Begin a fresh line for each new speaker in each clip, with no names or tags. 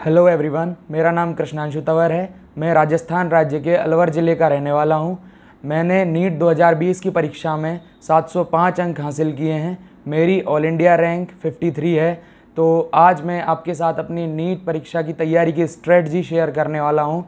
Hello everyone, मेरा नाम कृष्णांशु तंवर है। मैं राजस्थान राज्य के अलवर ज़िले का रहने वाला हूं। मैंने नीट 2020 की परीक्षा में 705 अंक हासिल किए हैं। मेरी ऑल इंडिया रैंक 53 है। तो आज मैं आपके साथ अपनी नीट परीक्षा की तैयारी की स्ट्रेटजी शेयर करने वाला हूं।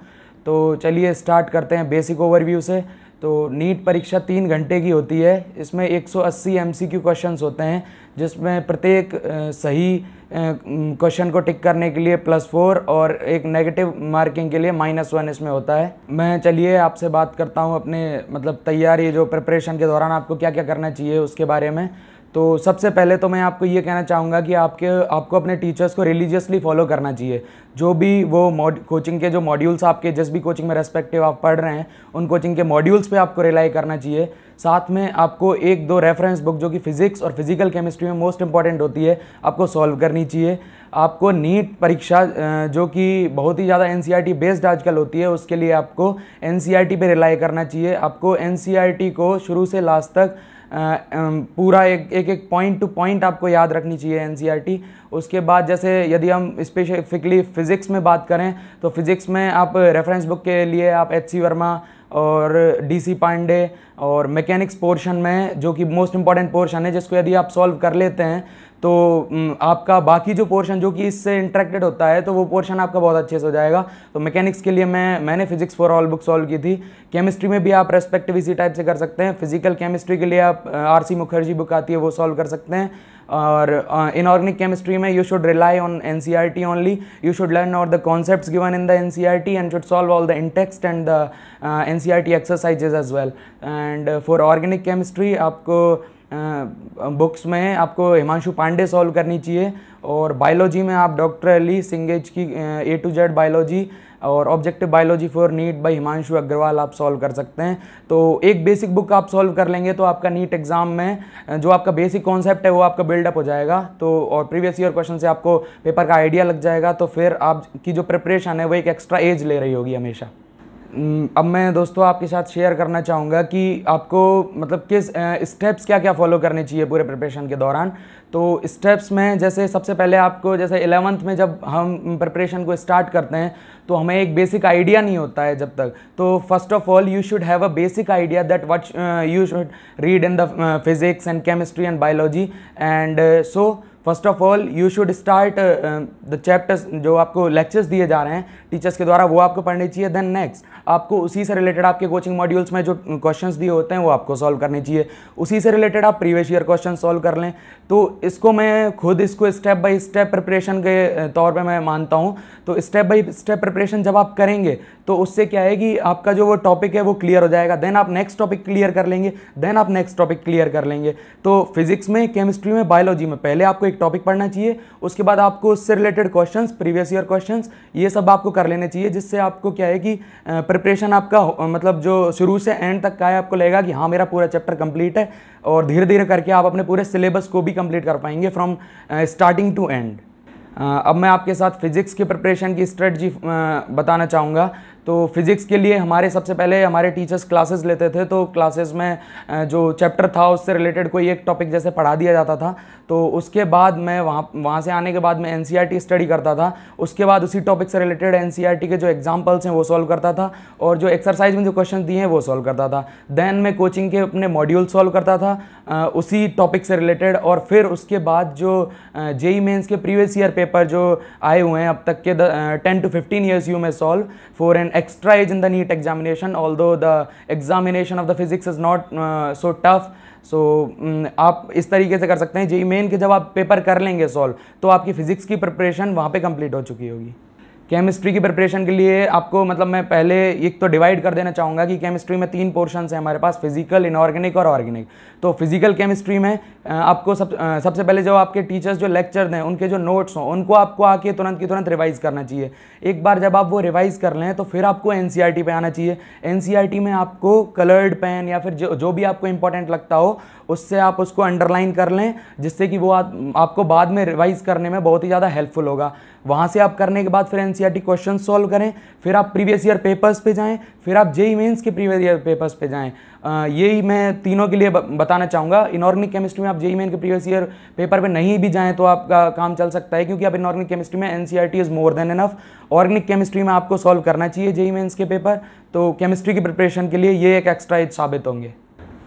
तो चलिए स्टार्ट करते हैं बेसिक ओवरव्यू से। तो नीट परीक्षा 3 घंटे की होती है। इसमें 180 MCQ क्वेश्चंस होते हैं, जिसमें प्रत्येक सही क्वेश्चन को टिक करने के लिए +4 और एक नेगेटिव मार्किंग के लिए -1 इसमें होता है। मैं चलिए आपसे बात करता हूँ अपने तैयारी जो प्रिपरेशन के दौरान आपको क्या क्या करना चाहिए उसके बारे में। तो सबसे पहले तो मैं आपको ये कहना चाहूँगा कि आपको अपने टीचर्स को रिलीजियसली फॉलो करना चाहिए। जो भी वो कोचिंग के जो मॉड्यूल्स आपके जिस भी कोचिंग में रेस्पेक्टिव आप पढ़ रहे हैं, उन कोचिंग के मॉड्यूल्स पे आपको रिलाई करना चाहिए। साथ में आपको 1-2 रेफरेंस बुक जो कि फिजिक्स और फिजिकल केमिस्ट्री में मोस्ट इंपॉर्टेंट होती है, आपको सॉल्व करनी चाहिए। आपको नीट परीक्षा जो कि बहुत ही ज़्यादा NCERT बेस्ड आजकल होती है, उसके लिए आपको NCERT पे रिलाई करना चाहिए। आपको NCERT को शुरू से लास्ट तक पूरा एक पॉइंट टू पॉइंट आपको याद रखनी चाहिए NCERT। उसके बाद जैसे यदि हम स्पेसिफिकली फ़िज़िक्स में बात करें तो फिज़िक्स में आप रेफरेंस बुक के लिए आप HC वर्मा और DC पांडे और मैकेनिक्स पोर्शन में, जो कि मोस्ट इंपॉर्टेंट पोर्शन है, जिसको यदि आप सॉल्व कर लेते हैं तो आपका बाकी जो पोर्शन जो कि इससे इंटरेक्टेड होता है तो वो पोर्शन आपका बहुत अच्छे से हो जाएगा। तो मैकेनिक्स के लिए मैंने physics for all book solve की थी। केमिस्ट्री में भी आप रेस्पेक्टिव इसी टाइप से कर सकते हैं। फिजिकल केमिस्ट्री के लिए आप RC मुखर्जी बुक आती है, वो सॉल्व कर सकते हैं। और इनऑर्गेनिक केमिस्ट्री में you should rely on NCERT only. You should learn all the concepts given in the NCERT and should solve all the in text and the NCERT exercises as well. And for organic chemistry आपको books में आपको Himanshu Pandey solve करनी चाहिए। और biology में आप doctor Ali सिंगेज की A to Z biology और objective biology for NEET by Himanshu Agarwal आप सॉल्व कर सकते हैं। तो एक बेसिक बुक आप सॉल्व कर लेंगे तो आपका नीट एग्जाम में जो आपका बेसिक कॉन्सेप्ट है वो आपका बिल्डअप हो जाएगा। तो और प्रीवियस ईयर क्वेश्चन से आपको पेपर का आइडिया लग जाएगा। तो फिर आपकी जो प्रिपरेशन है वो एक एक्स्ट्रा एज ले रही होगी हमेशा। अब मैं दोस्तों आपके साथ शेयर करना चाहूँगा कि आपको किस स्टेप्स क्या क्या फॉलो करने चाहिए पूरे प्रिपरेशन के दौरान। तो स्टेप्स में जैसे सबसे पहले आपको जैसे 11th में जब हम प्रिपरेशन को स्टार्ट करते हैं तो हमें एक बेसिक आइडिया नहीं होता है जब तक। तो first of all you should have a basic idea that what you should read in the physics and chemistry and biology. And so first of all you should start the chapters जो आपको lectures दिए जा रहे हैं teachers के द्वारा, वो आपको पढ़नी चाहिए। देन नेक्स्ट आपको उसी से रिलेटेड आपके कोचिंग मॉड्यूल्स में जो क्वेश्चंस दिए होते हैं वो आपको सॉल्व करने चाहिए। उसी से रिलेटेड आप प्रीवियस ईयर क्वेश्चन सॉल्व कर लें। तो इसको मैं खुद इसको स्टेप बाय स्टेप प्रिपरेशन के तौर पे मैं मानता हूँ। तो स्टेप बाय स्टेप प्रिपरेशन जब आप करेंगे तो उससे क्या है कि आपका जो वो टॉपिक है वो क्लियर हो जाएगा। देन आप नेक्स्ट टॉपिक क्लियर कर लेंगे, देन आप नेक्स्ट टॉपिक क्लियर कर लेंगे। तो फिजिक्स में, केमिस्ट्री में, बायोलॉजी में पहले आपको एक टॉपिक पढ़ना चाहिए, उसके बाद आपको उससे related questions, previous year questions, ये सब आपको कर लेने चाहिए। जिससे आपको क्या है कि प्रिपरेशन आपका जो शुरू से एंड तक का है, आपको लगेगा कि हाँ मेरा पूरा चैप्टर कंप्लीट है। और धीरे धीरे करके आप अपने पूरे सिलेबस को भी कंप्लीट कर पाएंगे फ्रॉम स्टार्टिंग टू एंड। अब मैं आपके साथ फिजिक्स की प्रिपरेशन की स्ट्रेटजी बताना चाहूँगा। तो फिज़िक्स के लिए हमारे सबसे पहले हमारे टीचर्स क्लासेस लेते थे। तो क्लासेस में जो चैप्टर था उससे रिलेटेड कोई एक टॉपिक जैसे पढ़ा दिया जाता था, तो उसके बाद मैं वहाँ से आने के बाद मैं NCERT स्टडी करता था। उसके बाद उसी टॉपिक से रिलेटेड NCERT के जो एग्जाम्पल्स हैं वो सॉल्व करता था और जो एक्सरसाइज में जो क्वेश्चन दिए हैं वो सॉल्व करता था। देन मैं कोचिंग के अपने मॉड्यूल सॉल्व करता था उसी टॉपिक से रिलेटेड। और फिर उसके बाद जो JEE मेंस के प्रीवियस ईयर पेपर जो आए हुए हैं अब तक के 10 to 15 years you may solve for an extra age in the NEET examination, although the examination of the physics is not so tough. सो आप इस तरीके से कर सकते हैं। JEE मेन के जब आप पेपर कर लेंगे सॉल्व तो आपकी फिजिक्स की प्रिपरेशन वहाँ पे कंप्लीट हो चुकी होगी। केमिस्ट्री की प्रिपरेशन के लिए आपको मैं पहले एक तो डिवाइड कर देना चाहूँगा कि केमिस्ट्री में 3 पोर्शंस हैं हमारे पास, फिजिकल, इनऑर्गेनिक और ऑर्गेनिक। तो फिजिकल केमिस्ट्री में आपको सबसे पहले जो आपके टीचर्स जो लेक्चर दें उनके जो नोट्स हों उनको आपको आके तुरंत की तुरंत रिवाइज़ करना चाहिए। एक बार जब आप वो रिवाइज़ कर लें तो फिर आपको NCERT पे आना चाहिए। NCERT में आपको कलर्ड पेन या फिर जो भी आपको इंपॉर्टेंट लगता हो उससे आप उसको अंडरलाइन कर लें, जिससे कि वो आपको बाद में रिवाइज करने में बहुत ही ज़्यादा हेल्पफुल होगा। वहाँ से आप करने के बाद फिर एनसीईआरटी क्वेश्चन सॉल्व करें, फिर आप प्रीवियस ईयर पेपर्स पे जाएं, फिर आप जेईई मेंस के प्रीवियस ईयर पेपर्स पे जाएं। यही मैं तीनों के लिए बताना चाहूँगा। इनऑर्गेनिक केमिस्ट्री में आप जेईई मेन के प्रीवियस ईयर पेपर पे नहीं भी जाएं तो आपका काम चल सकता है, क्योंकि अब इनऑर्गेनिक केमिस्ट्री में NCERT is more than enough. Organic chemistry में आपको सॉल्व करना चाहिए जेईई मेंस के पेपर, तो केमिस्ट्री की प्रिपरेशन के लिए ये एक एक्स्ट्रा एज साबित होंगे।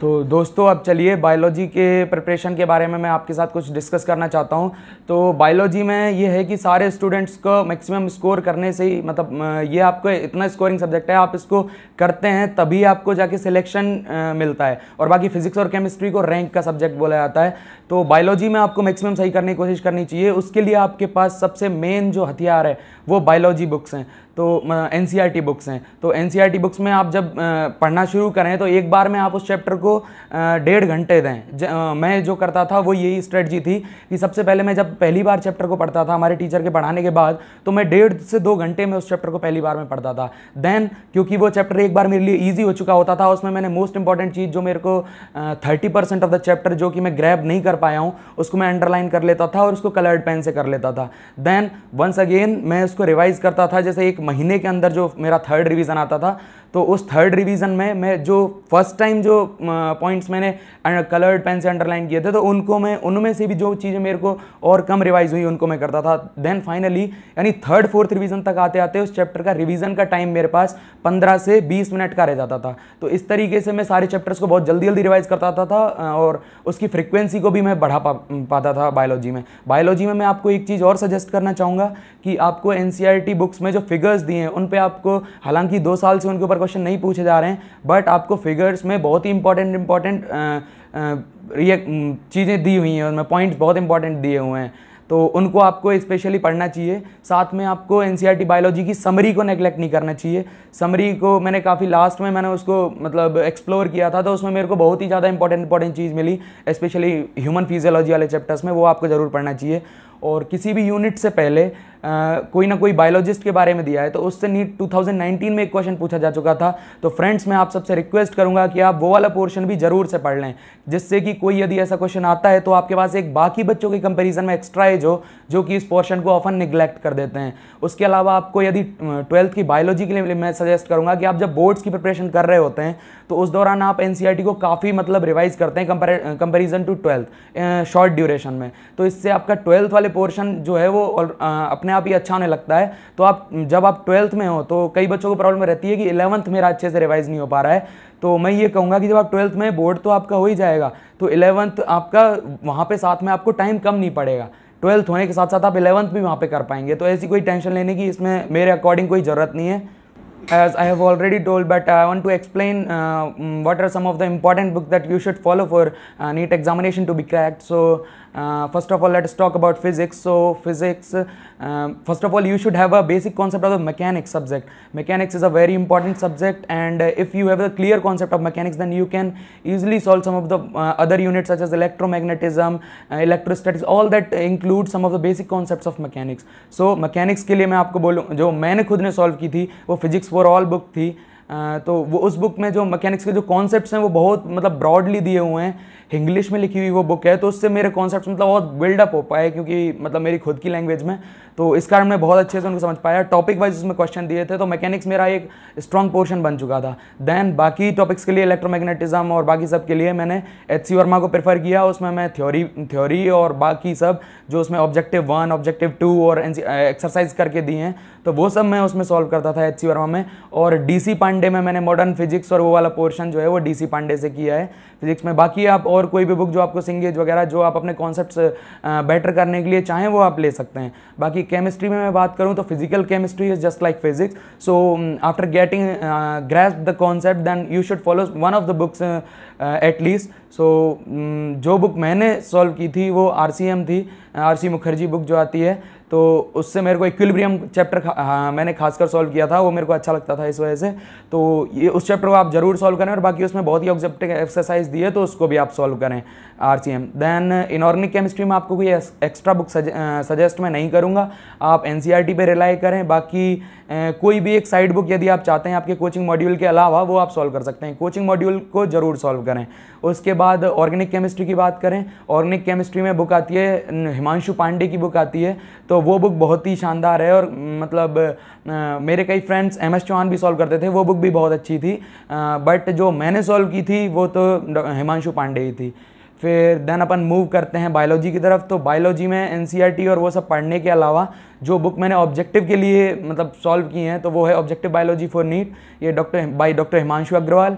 तो दोस्तों अब चलिए बायोलॉजी के प्रिपरेशन के बारे में मैं आपके साथ कुछ डिस्कस करना चाहता हूँ। तो बायोलॉजी में ये है कि सारे स्टूडेंट्स को मैक्सिमम स्कोर करने से ही, मतलब ये आपको इतना स्कोरिंग सब्जेक्ट है, आप इसको करते हैं तभी आपको जाके सिलेक्शन मिलता है, और बाकी फिजिक्स और केमिस्ट्री को रैंक का सब्जेक्ट बोला जाता है। तो बायोलॉजी में आपको मैक्सिमम सही करने की कोशिश करनी चाहिए। उसके लिए आपके पास सबसे मेन जो हथियार है वो बायोलॉजी बुक्स हैं, तो एनसीईआरटी बुक्स हैं। तो एनसीईआरटी बुक्स में आप जब पढ़ना शुरू करें तो एक बार में आप उस चैप्टर को 1.5 घंटे दें। मैं जो करता था वो यही स्ट्रेटजी थी कि सबसे पहले मैं जब पहली बार चैप्टर को पढ़ता था हमारे टीचर के पढ़ाने के बाद, तो मैं 1.5 से 2 घंटे में उस चैप्टर को पहली बार में पढ़ता था। देन क्योंकि वो चैप्टर एक बार मेरे लिए ईजी हो चुका होता था, उसमें मैंने मोस्ट इंपॉर्टेंट चीज़ जो मेरे को 30% ऑफ द चैप्टर जो कि मैं ग्रैब नहीं कर पाया हूँ उसको मैं अंडरलाइन कर लेता था और उसको कलर्ड पेन से कर लेता था। देन वंस अगेन मैं उसको रिवाइज करता था। जैसे एक महीने के अंदर जो मेरा 3rd रिवीजन आता था, तो उस 3rd रिवीजन में मैं जो फर्स्ट टाइम जो पॉइंट्स मैंने कलर्ड पेन से अंडरलाइन किए थे, तो उनको मैं उनमें से भी जो चीज़ें मेरे को और कम रिवाइज हुई उनको मैं करता था। देन फाइनली यानी 3rd 4th रिवीजन तक आते आते उस चैप्टर का रिवीजन का टाइम मेरे पास 15 से 20 मिनट का रह जाता था। तो इस तरीके से मैं सारे चैप्टर्स को बहुत जल्दी जल्दी रिवाइज करता था और उसकी फ्रिक्वेंसी को भी मैं बढ़ा पाता था बायोलॉजी में। बायोलॉजी में मैं आपको एक चीज़ और सजेस्ट करना चाहूँगा कि आपको एनसीईआरटी बुक्स में जो फिगर्स दिए हैं उन पे आपको, हालांकि 2 साल से उनके ऊपर क्वेश्चन नहीं पूछे जा रहे हैं, बट आपको फिगर्स में बहुत ही इंपॉर्टेंट ये चीज़ें दी हुई हैं, उनमें पॉइंट्स बहुत इंपॉर्टेंट दिए हुए हैं, तो उनको आपको स्पेशली पढ़ना चाहिए। साथ में आपको एनसीईआरटी बायोलॉजी की समरी को नेगलेक्ट नहीं करना चाहिए। समरी को मैंने काफ़ी लास्ट में मैंने उसको मतलब एक्सप्लोर किया था, तो उसमें मेरे को बहुत ही ज़्यादा इंपॉर्टेंट चीज़ मिली, स्पेशली ह्यूमन फिजियोलॉजी वाले चैप्टर्स में, वो आपको ज़रूर पढ़ना चाहिए। और किसी भी यूनिट से पहले कोई ना कोई बायोलॉजिस्ट के बारे में दिया है, तो उससे नीट 2019 में एक क्वेश्चन पूछा जा चुका था। तो फ्रेंड्स मैं आप सबसे रिक्वेस्ट करूंगा कि आप वो वाला पोर्शन भी जरूर से पढ़ लें, जिससे कि कोई यदि ऐसा क्वेश्चन आता है तो आपके पास एक बाकी बच्चों के कंपैरिजन में एक्स्ट्रा एज हो, जो कि इस पोर्शन को ऑफन निगलेक्ट कर देते हैं। उसके अलावा आपको यदि 12th की बायोलॉजी के लिए मैं सजेस्ट करूंगा कि आप जब बोर्ड्स की प्रिपरेशन कर रहे होते हैं तो उस दौरान आप एनसीईआरटी को काफ़ी मतलब रिवाइज करते हैं comparison to 12th short duration में। तो इससे आपका 12th वाले पोर्शन जो है वो अपने आप ही अच्छा होने लगता है। तो आप जब आप 12th में हो तो कई बच्चों को प्रॉब्लम रहती है कि 11th मेरा अच्छे से रिवाइज नहीं हो पा रहा है, तो मैं ये कहूँगा कि जब आप 12th में, बोर्ड तो आपका हो ही जाएगा, तो 11th आपका वहाँ पे साथ में आपको टाइम कम नहीं पड़ेगा। 12th होने के साथ साथ आप 11th भी वहाँ पे कर पाएंगे, तो ऐसी कोई टेंशन लेने की इसमें मेरे अकॉर्डिंग कोई ज़रूरत नहीं है। As I have already told, but I want to explain what are some of the important books that you should follow for NEET examination to be cracked. So first of all, let us talk about physics. So physics, first of all, you should have a basic concept of the mechanics subject. Mechanics is a very important subject, and if you have a clear concept of mechanics, then you can easily solve some of the other units such as electromagnetism, electrostatics, all that include some of the basic concepts of mechanics. So mechanics के लिए मैं आपको बोलूँ, जो मैंने खुद ने solve की थी वो फिजिक्स फॉर ऑल बुक थी। तो वो उस बुक में जो मैकेनिक्स के जो कॉन्सेप्ट्स हैं वो बहुत मतलब ब्रॉडली दिए हुए हैं, इंग्लिश में लिखी हुई वो बुक है, तो उससे मेरे कॉन्सेप्ट्स मतलब बहुत बिल्डअप हो पाए, क्योंकि मतलब मेरी खुद की लैंग्वेज में, तो इस कारण मैं बहुत अच्छे से उनको समझ पाया। टॉपिक वाइज उसमें क्वेश्चन दिए थे, तो मैकेनिक्स मेरा एक स्ट्रॉन्ग पोर्शन बन चुका था। देन बाकी टॉपिक्स के लिए, इलेक्ट्रोमैग्नेटिज्म और बाकी सब के लिए मैंने एच.सी. वर्मा को प्रेफर किया। उसमें मैं थ्योरी और बाकी सब जो उसमें ऑब्जेक्टिव 1, ऑब्जेक्टिव 2 और एक्सरसाइज करके दिए हैं, तो वो सब मैं उसमें सॉल्व करता था एच.सी. वर्मा में। और डी.सी. पांडे में मैंने मॉडर्न फिजिक्स और वो वाला पोर्शन जो है वो डी.सी. पांडे से किया है फिजिक्स में। बाकी आप और कोई भी बुक जो आपको सिंगेज वगैरह जो आप अपने कॉन्सेप्ट्स बेटर करने के लिए चाहें वो आप ले सकते हैं। बाकी केमिस्ट्री में मैं बात करूं तो physical chemistry is just like physics. So after getting grasp the concept then you should follow one of the books at least. So जो बुक मैंने सॉल्व की थी वो RCM थी, RC मुखर्जी बुक जो आती है, तो उससे मेरे को इक्विलिब्रियम चैप्टर मैंने खासकर सॉल्व किया था, वो मेरे को अच्छा लगता था इस वजह से। तो ये उस चैप्टर को आप जरूर सॉल्व करें, और बाकी उसमें बहुत ही ऑब्जेक्टिव एक्सरसाइज दी है तो उसको भी आप सॉल्व करें RCM। देन इनऑर्गेनिक केमिस्ट्री में आपको कोई एक्स्ट्रा बुक सजेस्ट मैं नहीं करूँगा, आप NCERT पे रिलाई करें। बाकी कोई भी एक साइड बुक यदि आप चाहते हैं आपके कोचिंग मॉड्यूल के अलावा, वो आप सॉल्व कर सकते हैं। कोचिंग मॉड्यूल को ज़रूर सॉल्व करें। उसके बाद ऑर्गेनिक केमिस्ट्री की बात करें, ऑर्गेनिक केमिस्ट्री में बुक आती है हिमांशु पांडे की बुक आती है, तो वो बुक बहुत ही शानदार है। और मतलब मेरे कई फ्रेंड्स MS चौहान भी सॉल्व करते थे, वो बुक भी बहुत अच्छी थी, बट जो मैंने सॉल्व की थी वो तो हिमांशु पांडे ही थी। फिर देन अपन मूव करते हैं बायोलॉजी की तरफ। तो बायोलॉजी में NCERT और वो सब पढ़ने के अलावा जो बुक मैंने ऑब्जेक्टिव के लिए मतलब सॉल्व की हैं, तो वो है ऑब्जेक्टिव बायोलॉजी फॉर नीट, ये डॉक्टर हिमांशु अग्रवाल।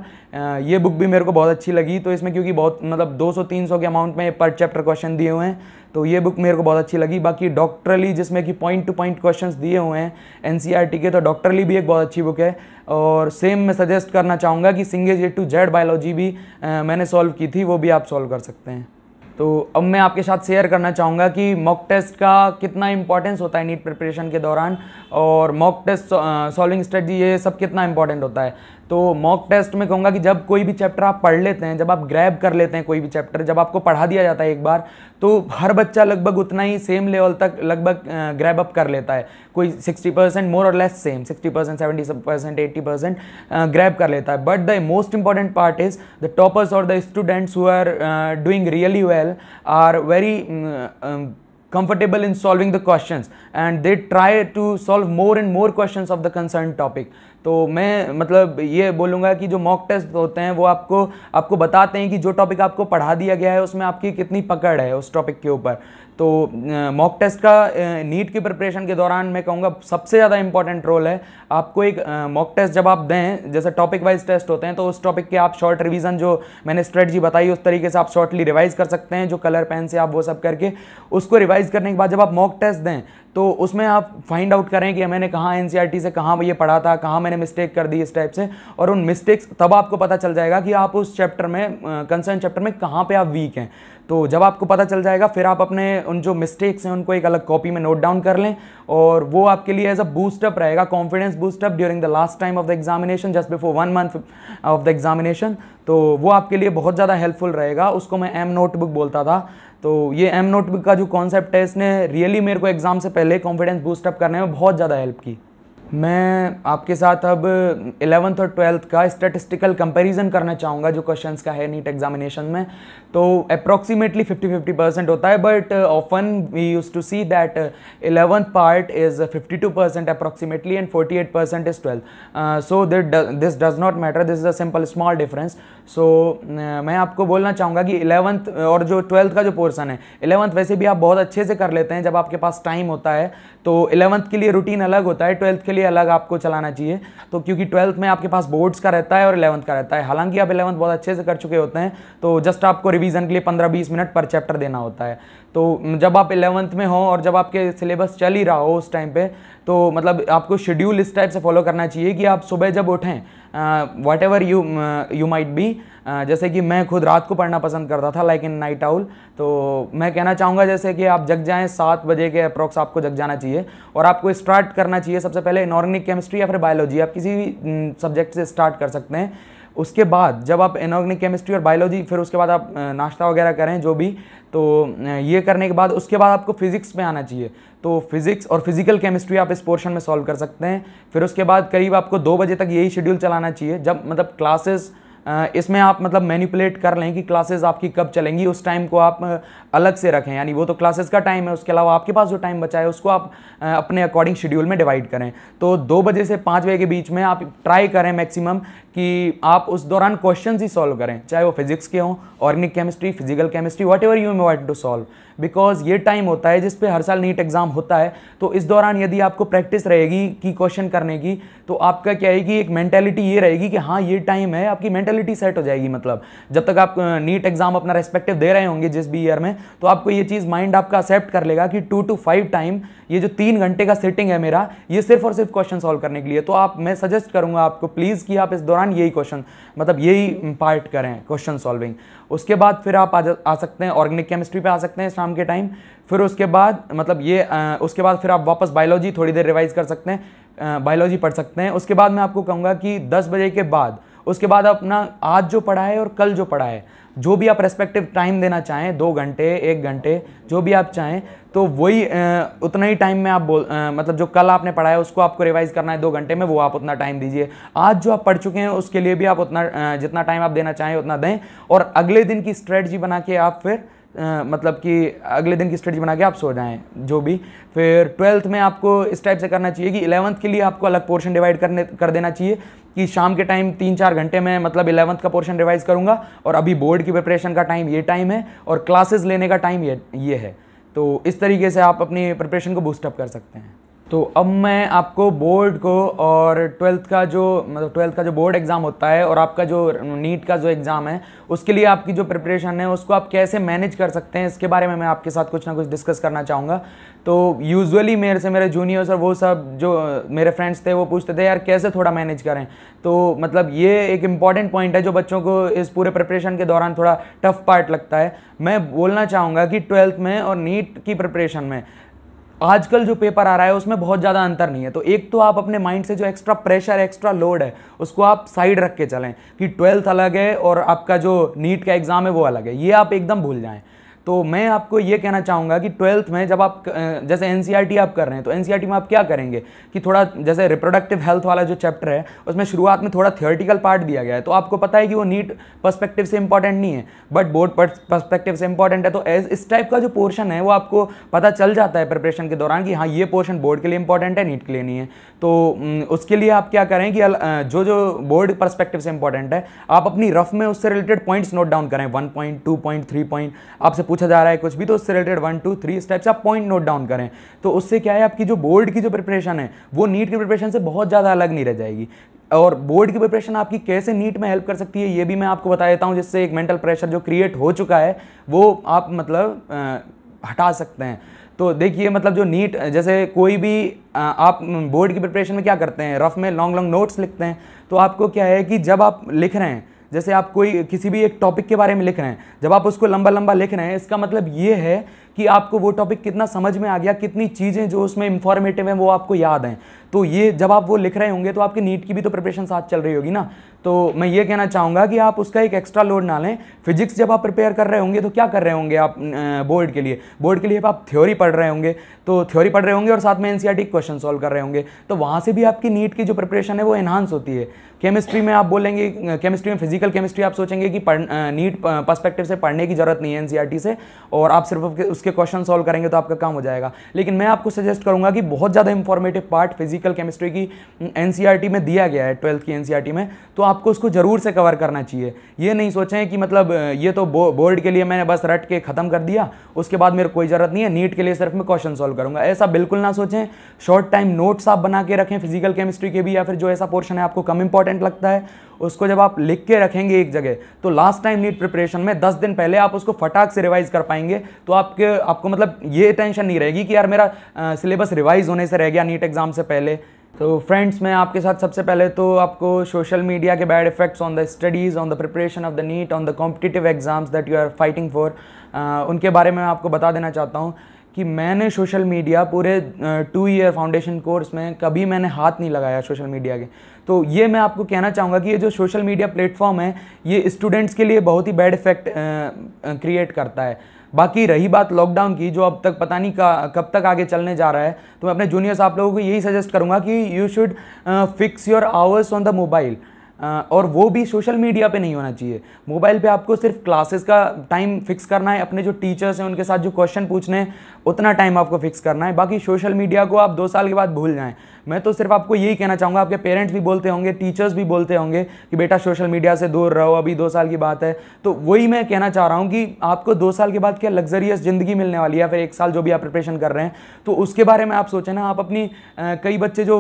ये बुक भी मेरे को बहुत अच्छी लगी। तो इसमें क्योंकि बहुत मतलब 200-300 के अमाउंट में पर चैप्टर क्वेश्चन दिए हुए हैं, तो ये बुक मेरे को बहुत अच्छी लगी। बाकी डॉक्टरली जिसमें कि पॉइंट टू पॉइंट क्वेश्चंस दिए हुए हैं NCERT के, तो डॉक्टरली भी एक बहुत अच्छी बुक है। और सेम मैं सजेस्ट करना चाहूँगा कि single A to Z biology भी मैंने सॉल्व की थी, वो भी आप सॉल्व कर सकते हैं। तो अब मैं आपके साथ शेयर करना चाहूँगा कि मॉक टेस्ट का कितना इंपॉर्टेंस होता है नीट प्रिपरेशन के दौरान, और मॉक टेस्ट सॉल्विंग स्ट्रेटजी ये सब कितना इंपॉर्टेंट होता है। तो मॉक टेस्ट में कहूँगा कि जब कोई भी चैप्टर आप पढ़ लेते हैं, जब आप ग्रैब कर लेते हैं कोई भी चैप्टर, जब आपको पढ़ा दिया जाता है एक बार, तो हर बच्चा लगभग उतना ही सेम लेवल तक लगभग ग्रैब अप कर लेता है। कोई 60% मोर और लेस सेम, 60%, 70%, 80% ग्रैब कर लेता है। But the most important part is the toppers और the students who are doing really well are very comfortable in solving the questions and they try to solve more and more questions of the concerned topic। तो मैं मतलब ये बोलूँगा कि जो mock test होते हैं वो आपको बताते हैं कि जो टॉपिक आपको पढ़ा दिया गया है उसमें आपकी कितनी पकड़ है उस टॉपिक के ऊपर। तो मॉक टेस्ट का नीट की प्रिपरेशन के दौरान मैं कहूँगा सबसे ज़्यादा इंपॉर्टेंट रोल है। आपको एक मॉक टेस्ट जब आप दें, जैसे टॉपिक वाइज टेस्ट होते हैं, तो उस टॉपिक के आप शॉर्ट रिवीजन जो मैंने स्ट्रेटजी बताई उस तरीके से आप शॉर्टली रिवाइज कर सकते हैं, जो कलर पेन से आप वो सब करके उसको रिवाइज करने के बाद जब आप मॉक टेस्ट दें तो उसमें आप फाइंड आउट करें कि मैंने कहाँ NCERT से कहाँ ये पढ़ा था, कहाँ मैंने मिस्टेक कर दी इस टाइप से। और उन मिस्टेक्स तब आपको पता चल जाएगा कि आप उस चैप्टर में कंसर्न चैप्टर में कहाँ पे आप वीक हैं। तो जब आपको पता चल जाएगा फिर आप अपने उन जो मिस्टेक्स हैं उनको एक अलग कॉपी में नोट डाउन कर लें, और वो आपके लिए एज अ बूस्टअप रहेगा, confidence boost up during the last time of the examination, just before 1 month of the examination. तो वो आपके लिए बहुत ज़्यादा हेल्पफुल रहेगा। उसको मैं M नोटबुक बोलता था। तो ये M नोटबुक का जो कॉन्सेप्ट है इसने रियली मेरे को एग्जाम से पहले कॉन्फिडेंस बूस्टअप करने में बहुत ज़्यादा हेल्प की। मैं आपके साथ अब 11th और 12th का स्टैटिस्टिकल कंपैरिजन करना चाहूँगा जो क्वेश्चंस का है नीट एग्जामिनेशन में। तो अप्रॉक्सीमेटली 50-50% होता है, but often we use to see that 11th part is 52% approximately and 48% is 12th। So this does not matter, this is a simple small difference. सो मैं आपको बोलना चाहूँगा कि 11th और जो 12th का जो पोर्सन है, 11th वैसे भी आप बहुत अच्छे से कर लेते हैं जब आपके पास टाइम होता है। तो 11th के लिए रूटीन अलग होता है, 12th के लिए अलग आपको चलाना चाहिए। तो क्योंकि 12th में आपके पास बोर्ड्स का रहता है और 11th का रहता है। हालांकि आप 11th बहुत अच्छे से कर चुके होते हैं, तो जस्ट आपको रिवीजन के लिए 15-20 मिनट पर चैप्टर देना होता है। तो जब आप 11th में हो और जब आपके सिलेबस चल ही रहा हो उस टाइम पे, तो मतलब आपको शेड्यूल इस टाइप से फॉलो करना चाहिए कि आप सुबह जब उठें, what ever you might be, जैसे कि मैं खुद रात को पढ़ना पसंद करता था, लाइक इन नाइट आउल। तो मैं कहना चाहूँगा जैसे कि आप जग जाएं 7 बजे के अप्रॉक्स आपको जग जाना चाहिए, और आपको स्टार्ट करना चाहिए सबसे पहले इनऑर्गेनिक केमिस्ट्री या फिर बायोलॉजी, आप किसी भी सब्जेक्ट से स्टार्ट कर सकते हैं। उसके बाद जब आप इनऑर्गेनिक केमिस्ट्री और बायोलॉजी, फिर उसके बाद आप नाश्ता वगैरह करें जो भी, तो ये करने के बाद उसके बाद आपको फिजिक्स में आना चाहिए। तो फिजिक्स और फिजिकल केमिस्ट्री आप इस पोर्शन में सॉल्व कर सकते हैं। फिर उसके बाद करीब आपको 2 बजे तक यही शेड्यूल चलाना चाहिए, जब मतलब क्लासेस इसमें आप मतलब मैनिपुलेट कर लें कि क्लासेस आपकी कब चलेंगी, उस टाइम को आप अलग से रखें, यानी वो तो क्लासेस का टाइम है, उसके अलावा आपके पास जो टाइम बचा है उसको आप अपने अकॉर्डिंग शेड्यूल में डिवाइड करें। तो 2 बजे से 5 बजे के बीच में आप ट्राई करें मैक्सिमम कि आप उस दौरान क्वेश्चंस ही सॉल्व करें, चाहे वो फिजिक्स के हों, organic chemistry, physical chemistry, whatever you want to solve. Because ये टाइम होता है जिस पे हर साल नीट एग्जाम होता है। तो इस दौरान यदि आपको प्रैक्टिस रहेगी कि क्वेश्चन करने की, तो आपका क्या है कि एक मेंटेलिटी ये रहेगी कि हाँ ये टाइम है, आपकी मेंटेलिटी सेट हो जाएगी। मतलब जब तक आप नीट एग्जाम अपना रेस्पेक्टिव दे रहे होंगे जिस भी ईयर में, तो आपको ये चीज़ माइंड आपका एक्सेप्ट कर लेगा कि 2 to 5 टाइम, ये जो 3 घंटे का सेटिंग है मेरा, ये सिर्फ और सिर्फ क्वेश्चन सॉल्व करने के लिए। तो मैं सजेस्ट करूंगा आपको प्लीज़ कि आप इस दौरान यही क्वेश्चन, मतलब यही पार्ट करें, क्वेश्चन सॉल्विंग। उसके बाद फिर आप आ सकते हैं ऑर्गेनिक केमिस्ट्री पे आ सकते हैं शाम के टाइम। फिर उसके बाद मतलब उसके बाद फिर आप वापस बायोलॉजी थोड़ी देर रिवाइज कर सकते हैं, बायोलॉजी पढ़ सकते हैं। उसके बाद मैं आपको कहूँगा कि 10 बजे के बाद उसके बाद अपना आज जो पढ़ा है और कल जो पढ़ा है, जो भी आप रेस्पेक्टिव टाइम देना चाहें, 2 घंटे 1 घंटे जो भी आप चाहें, तो वही उतना ही टाइम में आप मतलब जो कल आपने पढ़ा है उसको आपको रिवाइज करना है 2 घंटे में, वो आप उतना टाइम दीजिए। आज जो आप पढ़ चुके हैं उसके लिए भी आप उतना जितना टाइम आप देना चाहें उतना दें, और अगले दिन की स्ट्रेटजी बना के आप फिर मतलब कि अगले दिन की स्ट्रेटजी बना के आप सो जाएं जो भी। फिर 12th में आपको इस टाइप से करना चाहिए कि 11th के लिए आपको अलग पोर्शन डिवाइड कर देना चाहिए कि शाम के टाइम 3-4 घंटे में मतलब 11th का पोर्शन रिवाइज करूंगा, और अभी बोर्ड की प्रिपरेशन का टाइम ये टाइम है और क्लासेस लेने का टाइम ये है। तो इस तरीके से आप अपनी प्रिपरेशन को बूस्टअप कर सकते हैं। तो अब मैं आपको बोर्ड को और 12th का जो बोर्ड एग्ज़ाम होता है और आपका जो नीट का जो एग्ज़ाम है उसके लिए आपकी जो प्रिपरेशन है उसको आप कैसे मैनेज कर सकते हैं, इसके बारे में मैं आपके साथ कुछ ना कुछ डिस्कस करना चाहूँगा। तो यूजुअली मेरे जूनियर्स और वो सब जो मेरे फ्रेंड्स थे वो पूछते थे यार कैसे थोड़ा मैनेज करें। तो मतलब ये एक इम्पॉर्टेंट पॉइंट है जो बच्चों को इस पूरे प्रिपरेशन के दौरान थोड़ा टफ पार्ट लगता है। मैं बोलना चाहूँगा कि 12th में और नीट की प्रिपरेशन में आजकल जो पेपर आ रहा है उसमें बहुत ज़्यादा अंतर नहीं है। तो एक तो आप अपने माइंड से जो एक्स्ट्रा प्रेशर एक्स्ट्रा लोड है उसको आप साइड रख के चलें कि 12th अलग है और आपका जो नीट का एग्ज़ाम है वो अलग है, ये आप एकदम भूल जाएं। तो मैं आपको ये कहना चाहूँगा कि 12th में जब आप जैसे एनसीईआरटी आप कर रहे हैं तो एनसीईआरटी में आप क्या करेंगे कि थोड़ा जैसे रिप्रोडक्टिव हेल्थ वाला जो चैप्टर है उसमें शुरुआत में थोड़ा थियोरेटिकल पार्ट दिया गया है, तो आपको पता है कि वो नीट पर्सपेक्टिव से इंपॉर्टेंट नहीं है बट बोर्ड पर्सपेक्टिव से इंपॉर्टेंट है। तो इस टाइप का जो पोर्शन है वो आपको पता चल जाता है प्रिपरेशन के दौरान कि हाँ ये पोर्शन बोर्ड के लिए इंपॉर्टेंट है, नीट के लिए नहीं है। तो उसके लिए आप क्या करें कि जो बोर्ड पर्सपेक्टिव से इंपॉर्टेंट है आप अपनी रफ में उससे रिलेटेड पॉइंट्स नोट डाउन करें, 1 पॉइंट 2 पॉइंट 3 पॉइंट आपसे पूछा जा रहा है कुछ भी तो उससे रिलेटेड 1 2 3 इस टाइप से आप पॉइंट नोट डाउन करें। तो उससे क्या है आपकी जो बोर्ड की जो प्रिपरेशन है वो नीट की प्रिपरेशन से बहुत ज़्यादा अलग नहीं रह जाएगी। और बोर्ड की प्रिपरेशन आपकी कैसे नीट में हेल्प कर सकती है ये भी मैं आपको बता देता हूँ, जिससे एक मेंटल प्रेशर जो क्रिएट हो चुका है वो आप मतलब हटा सकते हैं। तो देखिए मतलब जो नीट जैसे कोई भी आप बोर्ड की प्रिपरेशन में क्या करते हैं, रफ में लॉन्ग नोट्स लिखते हैं। तो आपको क्या है कि जब आप लिख रहे हैं, जैसे आप कोई किसी भी एक टॉपिक के बारे में लिख रहे हैं, जब आप उसको लंबा लिख रहे हैं इसका मतलब ये है कि आपको वो टॉपिक कितना समझ में आ गया, कितनी चीज़ें जो उसमें इंफॉर्मेटिव हैं वो आपको याद हैं। तो ये जब आप वो लिख रहे होंगे तो आपकी नीट की भी तो प्रिपरेशन साथ चल रही होगी ना। तो मैं ये कहना चाहूँगा कि आप उसका एक एक्स्ट्रा लोड ना लें। फिजिक्स जब आप प्रिपेयर कर रहे होंगे तो क्या कर रहे होंगे आप बोर्ड के लिए आप थ्योरी पढ़ रहे होंगे, तो थ्योरी पढ़ रहे होंगे और साथ में एनसीईआरटी क्वेश्चन सॉल्व कर रहे होंगे, तो वहाँ से भी आपकी नीट की जो प्रिपरेशन है वो एनहांस होती है। केमिस्ट्री में आप बोलेंगे, केमिस्ट्री में फिजिकल केमिस्ट्री आप सोचेंगे कि नीट पर्सपेक्टिव से पढ़ने की जरूरत नहीं है एनसीईआरटी से, और आप सिर्फ उसके क्वेश्चन सॉल्व करेंगे तो आपका काम हो जाएगा। लेकिन मैं आपको सजेस्ट करूंगा कि बहुत ज़्यादा इंफॉर्मेटिव पार्ट फिजिकल केमिस्ट्री की एनसीईआरटी में दिया गया है 12th की एनसीईआरटी में, तो आपको उसको जरूर से कवर करना चाहिए। ये नहीं सोचें कि मतलब ये तो बोर्ड के लिए मैंने बस रट के ख़त्म कर दिया, उसके बाद मेरे कोई ज़रूरत नहीं है, नीट के लिए सिर्फ मैं क्वेश्चन सॉल्व करूंगा, ऐसा बिल्कुल ना सोचें। शॉर्ट टाइम नोट्स आप बना के रखें फिजिकल केमिस्ट्री के भी, या फिर जो ऐसा पोर्शन है आपको कम इंपॉर्टेंट लगता है उसको जब आप लिख के रखेंगे एक जगह, तो लास्ट टाइम नीट प्रिपरेशन में 10 दिन पहले आप उसको फटाक से रिवाइज कर पाएंगे। तो आपको मतलब ये टेंशन नहीं रहेगी कि यार मेरा सिलेबस रिवाइज होने से रह गया नीट एग्जाम से पहले। तो फ्रेंड्स मैं आपके साथ सबसे पहले तो आपको सोशल मीडिया के bad effects on the studies, on the preparation of the NEET, on the competitive exams that you are fighting for, उनके बारे में आपको बता देना चाहता हूँ कि मैंने सोशल मीडिया पूरे 2 ईयर फाउंडेशन कोर्स में कभी मैंने हाथ नहीं लगाया सोशल मीडिया के। तो ये मैं आपको कहना चाहूँगा कि ये जो सोशल मीडिया प्लेटफॉर्म है ये स्टूडेंट्स के लिए बहुत ही बैड इफेक्ट क्रिएट करता है। बाकी रही बात लॉकडाउन की, जो अब तक पता नहीं कब तक आगे चलने जा रहा है, तो मैं अपने जूनियर्स आप लोगों को यही सजेस्ट करूँगा कि you should fix your hours on the mobile, और वो भी सोशल मीडिया पे नहीं होना चाहिए। मोबाइल पे आपको सिर्फ क्लासेस का टाइम फिक्स करना है, अपने जो टीचर्स हैं उनके साथ जो क्वेश्चन पूछने हैं उतना टाइम आपको फिक्स करना है। बाकी सोशल मीडिया को आप 2 साल के बाद भूल जाएं। मैं तो सिर्फ आपको यही कहना चाहूँगा, आपके पेरेंट्स भी बोलते होंगे, टीचर्स भी बोलते होंगे कि बेटा सोशल मीडिया से दूर रहो, अभी 2 साल की बात है। तो वही मैं कहना चाह रहा हूँ कि आपको 2 साल के बाद क्या लग्जरियस ज़िंदगी मिलने वाली है, या फिर 1 साल जो भी आप प्रिपरेशन कर रहे हैं, तो उसके बारे में आप सोचें ना। आप अपनी कई बच्चे जो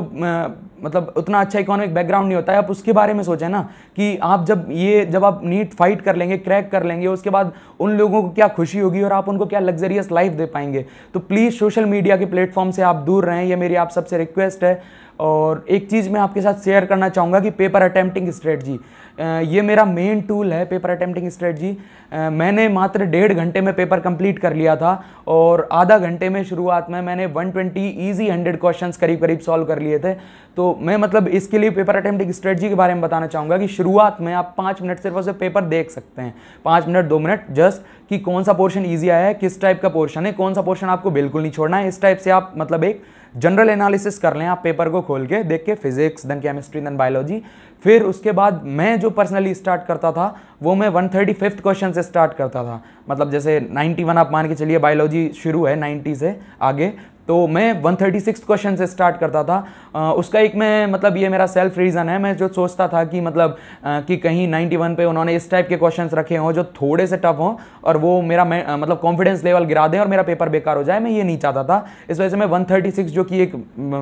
मतलब उतना अच्छा इकोनॉमिक बैकग्राउंड नहीं होता है, आप उसके बारे में सोचें ना कि आप जब आप नीट फाइट कर लेंगे, क्रैक कर लेंगे, उसके बाद उन लोगों को क्या खुशी होगी और आप उनको क्या लग्जरियस लाइफ दे पाएंगे। तो प्लीज़ सोशल मीडिया के प्लेटफॉर्म से आप दूर रहें, ये मेरी आप सबसे रिक्वेस्ट है। और एक चीज़ मैं आपके साथ शेयर करना चाहूँगा कि पेपर अटेम्प्टिंग स्ट्रेटजी, ये मेरा मेन टूल है पेपर अटेम्प्टिंग स्ट्रेटजी। मैंने मात्र 1.5 घंटे में पेपर कंप्लीट कर लिया था और आधा घंटे में शुरुआत में मैंने 120 ईजी 100 क्वेश्चंस करीब करीब सॉल्व कर लिए थे। तो मैं मतलब इसके लिए पेपर अटेम्प्टिंग स्ट्रेटजी के बारे में बताना चाहूँगा कि शुरुआत में आप 5 मिनट सिर्फ उसे पेपर देख सकते हैं, 5 मिनट 2 मिनट जस्ट, कि कौन सा पोर्शन ईजी आया है, किस टाइप का पोर्शन है, कौन सा पोर्शन आपको बिल्कुल नहीं छोड़ना है। इस टाइप से आप मतलब एक जनरल एनालिसिस कर लें आप पेपर को खोल के देख के, physics then chemistry then biology. फिर उसके बाद मैं जो पर्सनली स्टार्ट करता था वो मैं 135th क्वेश्चन से स्टार्ट करता था। मतलब जैसे 91 आप मान के चलिए, बायोलॉजी शुरू है 90 से आगे, तो मैं 136 क्वेश्चन से स्टार्ट करता था। उसका एक मैं मतलब ये मेरा सेल्फ रीज़न है, मैं जो सोचता था कि मतलब कि कहीं 91 पे उन्होंने इस टाइप के क्वेश्चंस रखे हों जो थोड़े से टफ हों और वो मेरा मतलब कॉन्फिडेंस लेवल गिरा दें और मेरा पेपर बेकार हो जाए, मैं ये नहीं चाहता था। इस वजह से मैं 136 जो कि एक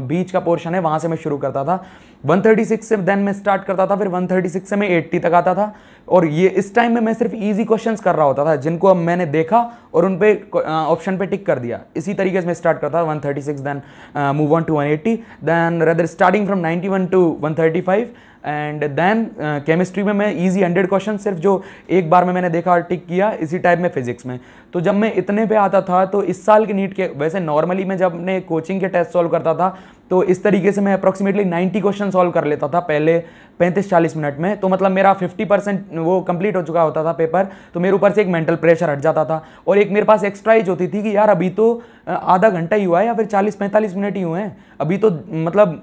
बीच का पोर्शन है वहाँ से मैं शुरू करता था। 136 से देन मैं स्टार्ट करता था, फिर 136 से मैं 80 तक आता था। और ये इस टाइम में मैं सिर्फ इजी क्वेश्चंस कर रहा होता था जिनको अब मैंने देखा और उन पे ऑप्शन पे टिक कर दिया। इसी तरीके से मैं स्टार्ट करता था 136, then move on to 180, then rather starting from 91 to 135 and then chemistry में मैं इजी 100 क्वेश्चन सिर्फ जो एक बार में मैंने देखा और टिक किया। इसी टाइप में फिजिक्स में, तो जब मैं इतने पे आता था तो इस साल के नीट के, वैसे नॉर्मली मैं जब अपने कोचिंग के टेस्ट सॉल्व करता था तो इस तरीके से मैं अप्रॉक्सीमेटली 90 क्वेश्चन सॉल्व कर लेता था पहले 35-40 मिनट में। तो मतलब मेरा 50% वो कंप्लीट हो चुका होता था पेपर, तो मेरे ऊपर से एक मेंटल प्रेशर हट जाता था। और एक मेरे पास एक्स्ट्रा एज होती थी कि यार अभी तो आधा घंटा ही हुआ है या फिर 40-45 मिनट ही हुए हैं, अभी तो मतलब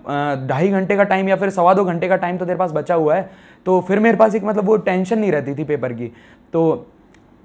2.5 घंटे का टाइम या फिर 2.25 घंटे का टाइम तो तेरे पास बचा हुआ है। तो फिर मेरे पास एक मतलब वो टेंशन नहीं रहती थी पेपर की। तो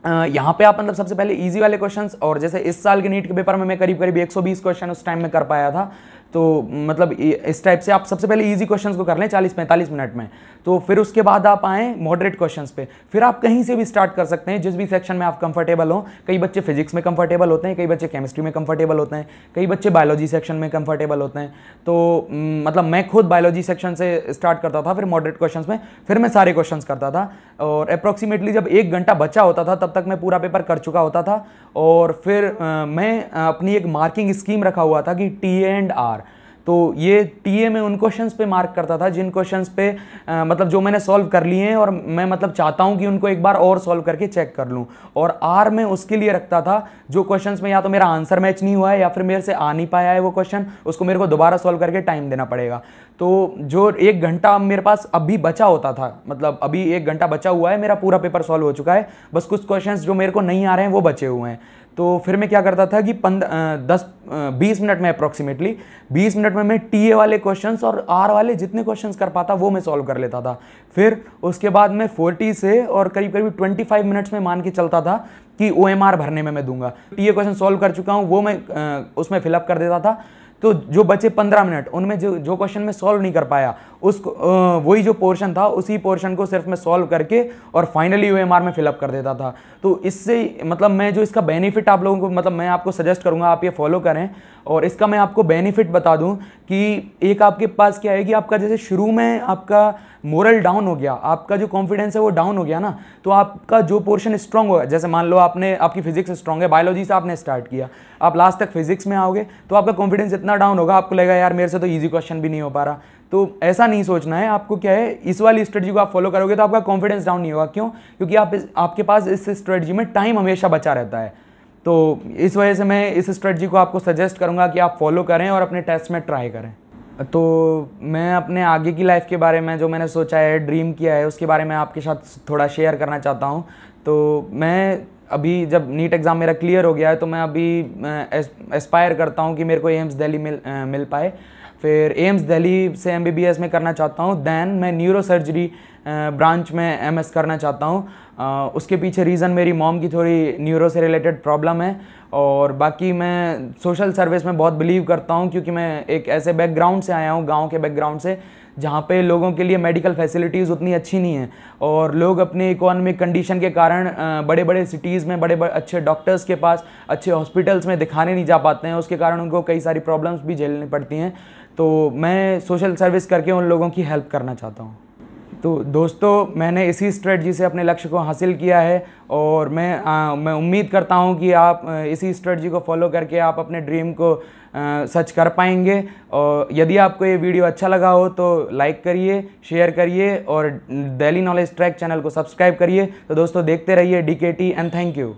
यहाँ पे आप मतलब सबसे पहले इजी वाले क्वेश्चंस, और जैसे इस साल के नीट के पेपर में मैं करीब करीब 120 क्वेश्चन उस टाइम में कर पाया था। तो मतलब इस टाइप से आप सबसे पहले इजी क्वेश्चंस को कर लें 40-45 मिनट में। तो फिर उसके बाद आप आएँ मॉडरेट क्वेश्चंस पे। फिर आप कहीं से भी स्टार्ट कर सकते हैं, जिस भी सेक्शन में आप कंफर्टेबल हो। कई बच्चे फिजिक्स में कंफर्टेबल होते हैं, कई बच्चे केमिस्ट्री में कंफर्टेबल होते हैं, कई बच्चे बायोलॉजी सेक्शन में कंफर्टेबल होते हैं। तो मतलब मैं खुद बायोलॉजी सेक्शन से स्टार्ट करता था, फिर मॉडरेट क्वेश्चंस में, फिर मैं सारे क्वेश्चंस करता था। और अप्रॉक्सीमेटली जब 1 घंटा बचा होता था तब तक मैं पूरा पेपर कर चुका होता था। और फिर मैं अपनी एक मार्किंग स्कीम रखा हुआ था कि टी एंड आर। तो ये टीए में उन क्वेश्चंस पे मार्क करता था जिन क्वेश्चंस पे मतलब जो मैंने सॉल्व कर लिए हैं और मैं मतलब चाहता हूं कि उनको एक बार और सॉल्व करके चेक कर लूं। और आर में उसके लिए रखता था जो क्वेश्चंस में या तो मेरा आंसर मैच नहीं हुआ है या फिर मेरे से आ नहीं पाया है वो क्वेश्चन, उसको मेरे को दोबारा सॉल्व करके टाइम देना पड़ेगा। तो जो 1 घंटा मेरे पास अभी बचा होता था, मतलब अभी 1 घंटा बचा हुआ है, मेरा पूरा पेपर सॉल्व हो चुका है, बस कुछ क्वेश्चंस जो मेरे को नहीं आ रहे हैं वो बचे हुए हैं। तो फिर मैं क्या करता था कि 20 मिनट में अप्रॉक्सीमेटली 20 मिनट में मैं टीए वाले क्वेश्चंस और आर वाले जितने क्वेश्चंस कर पाता वो मैं सॉल्व कर लेता था। फिर उसके बाद मैं 40 से और करीब करीब 25 मिनट्स में मान के चलता था कि ओएमआर भरने में मैं दूंगा। टीए क्वेश्चन सॉल्व कर चुका हूँ वो मैं उसमें फिलअप कर देता था। तो जो बचे 15 मिनट उनमें जो क्वेश्चन मैं सॉल्व नहीं कर पाया उसको वही जो पोर्शन था उसी पोर्शन को सिर्फ मैं सॉल्व करके और फाइनली ओएमआर में फिलअप कर देता था। तो इससे मतलब मैं जो इसका बेनिफिट आप लोगों को मतलब मैं आपको सजेस्ट करूंगा आप ये फॉलो करें। और इसका मैं आपको बेनिफिट बता दूं कि एक आपके पास क्या है कि आपका जैसे शुरू में आपका मोरल डाउन हो गया, आपका जो कॉन्फिडेंस है वो डाउन हो गया ना, तो आपका जो पोर्शन स्ट्रांग होगा, जैसे मान लो आपकी फिजिक्स स्ट्रांग है, बायोलॉजी से आपने स्टार्ट किया, आप लास्ट तक फिजिक्स में आओगे तो आपका कॉन्फिडेंस इतना डाउन होगा आपको लगेगा यार मेरे से तो ईजी क्वेश्चन भी नहीं हो पा रहा। तो ऐसा नहीं सोचना है आपको, क्या है इस वाली स्ट्रेटजी को आप फॉलो करोगे तो आपका कॉन्फिडेंस डाउन नहीं होगा। क्यों? क्योंकि आपके पास इस स्ट्रेटजी में टाइम हमेशा बचा रहता है। तो इस वजह से मैं इस स्ट्रेटजी को आपको सजेस्ट करूंगा कि आप फॉलो करें और अपने टेस्ट में ट्राई करें। तो मैं अपने आगे की लाइफ के बारे में जो मैंने सोचा है, ड्रीम किया है, उसके बारे में आपके साथ थोड़ा शेयर करना चाहता हूँ। तो मैं अभी जब नीट एग्ज़ाम मेरा क्लियर हो गया है तो मैं अभी एस्पायर करता हूँ कि मेरे को एम्स दिल्ली मिल पाए। फिर एम्स दिल्ली से एमबीबीएस में करना चाहता हूँ। दैन मैं न्यूरो सर्जरी ब्रांच में एमएस करना चाहता हूँ। उसके पीछे रीज़न मेरी मॉम की थोड़ी न्यूरो से रिलेटेड प्रॉब्लम है। और बाकी मैं सोशल सर्विस में बहुत बिलीव करता हूँ क्योंकि मैं एक ऐसे बैकग्राउंड से आया हूँ, गांव के बैकग्राउंड से, जहाँ पे लोगों के लिए मेडिकल फैसिलिटीज़ उतनी अच्छी नहीं है और लोग अपने इकोनॉमिक कंडीशन के कारण बड़े बड़े सिटीज़ में बड़े अच्छे डॉक्टर्स के पास, अच्छे हॉस्पिटल्स में दिखाने नहीं जा पाते हैं। उसके कारण उनको कई सारी प्रॉब्लम्स भी झेलनी पड़ती हैं। तो मैं सोशल सर्विस करके उन लोगों की हेल्प करना चाहता हूँ। तो दोस्तों, मैंने इसी स्ट्रेटजी से अपने लक्ष्य को हासिल किया है और मैं उम्मीद करता हूं कि आप इसी स्ट्रेटजी को फॉलो करके आप अपने ड्रीम को सच कर पाएंगे। और यदि आपको ये वीडियो अच्छा लगा हो तो लाइक करिए, शेयर करिए और डेली नॉलेज ट्रैक चैनल को सब्सक्राइब करिए। तो दोस्तों, देखते रहिए DKT एंड थैंक यू।